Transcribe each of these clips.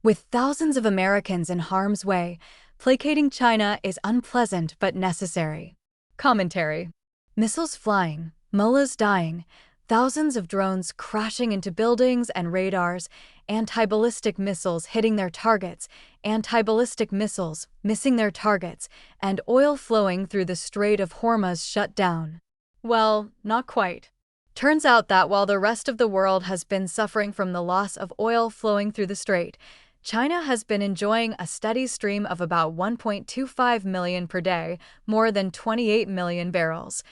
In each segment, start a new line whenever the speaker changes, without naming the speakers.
With thousands of Americans in harm's way, placating China is unpleasant but necessary. Commentary. Missiles flying, mullahs dying, thousands of drones crashing into buildings and radars, anti-ballistic missiles hitting their targets, anti-ballistic missiles missing their targets, and oil flowing through the Strait of Hormuz shut down. Well, not quite. Turns out that while the rest of the world has been suffering from the loss of oil flowing through the strait, China has been enjoying a steady stream of about 1.25 million per day, more than 28 million barrels,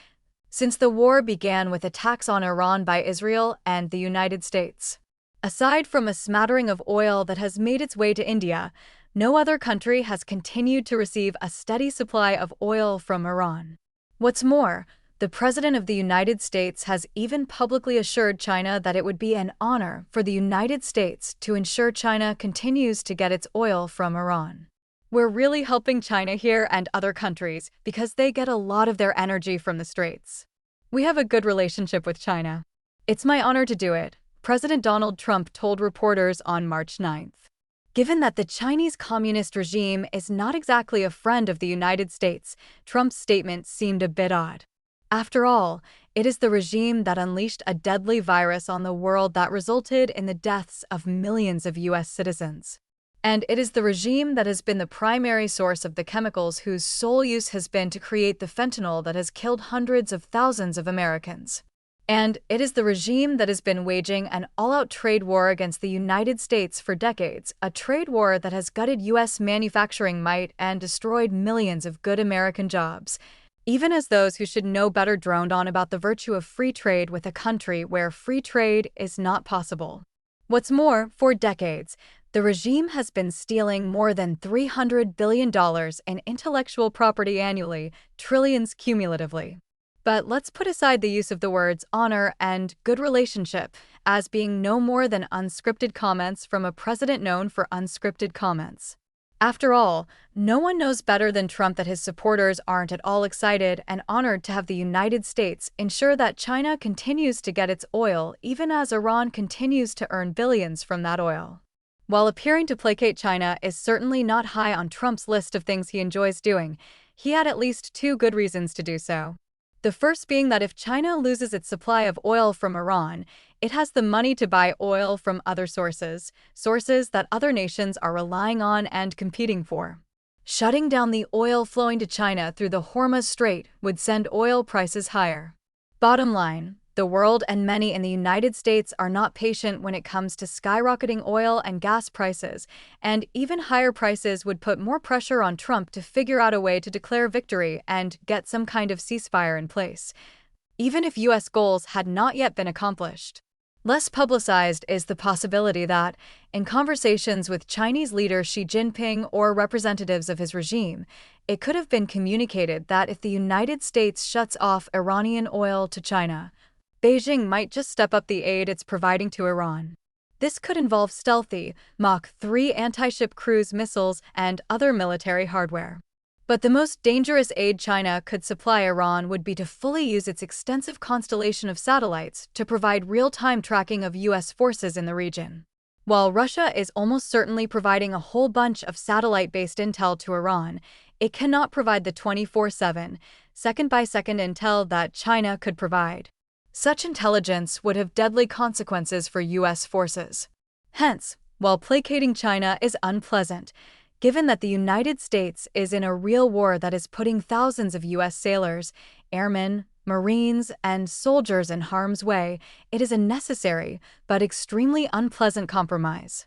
since the war began with attacks on Iran by Israel and the United States. Aside from a smattering of oil that has made its way to India, no other country has continued to receive a steady supply of oil from Iran. What's more, the President of the United States has even publicly assured China that it would be an honor for the United States to ensure China continues to get its oil from Iran. We're really helping China here and other countries because they get a lot of their energy from the straits. We have a good relationship with China. It's my honor to do it, President Donald Trump told reporters on March 9th. Given that the Chinese communist regime is not exactly a friend of the United States, Trump's statement seemed a bit odd. After all, it is the regime that unleashed a deadly virus on the world that resulted in the deaths of millions of U.S. citizens. And it is the regime that has been the primary source of the chemicals whose sole use has been to create the fentanyl that has killed hundreds of thousands of Americans. And it is the regime that has been waging an all-out trade war against the United States for decades, a trade war that has gutted U.S. manufacturing might and destroyed millions of good American jobs, even as those who should know better droned on about the virtue of free trade with a country where free trade is not possible. What's more, for decades, the regime has been stealing more than $300 billion in intellectual property annually, trillions cumulatively. But let's put aside the use of the words honor and good relationship as being no more than unscripted comments from a president known for unscripted comments. After all, no one knows better than Trump that his supporters aren't at all excited and honored to have the United States ensure that China continues to get its oil even as Iran continues to earn billions from that oil. While appearing to placate China is certainly not high on Trump's list of things he enjoys doing, he had at least two good reasons to do so. The first being that if China loses its supply of oil from Iran, it has the money to buy oil from other sources that other nations are relying on and competing for. Shutting down the oil flowing to China through the Hormuz Strait would send oil prices higher. Bottom line, the world and many in the United States are not patient when it comes to skyrocketing oil and gas prices, and even higher prices would put more pressure on Trump to figure out a way to declare victory and get some kind of ceasefire in place, even if U.S. goals had not yet been accomplished. Less publicized is the possibility that, in conversations with Chinese leader Xi Jinping or representatives of his regime, it could have been communicated that if the United States shuts off Iranian oil to China, Beijing might just step up the aid it's providing to Iran. This could involve stealthy Mach 3 anti-ship cruise missiles and other military hardware. But the most dangerous aid China could supply Iran would be to fully use its extensive constellation of satellites to provide real-time tracking of U.S. forces in the region. While Russia is almost certainly providing a whole bunch of satellite-based intel to Iran, it cannot provide the 24/7, second-by-second intel that China could provide. Such intelligence would have deadly consequences for U.S. forces. Hence, while placating China is unpleasant, given that the United States is in a real war that is putting thousands of U.S. sailors, airmen, Marines, and soldiers in harm's way, it is a necessary but extremely unpleasant compromise.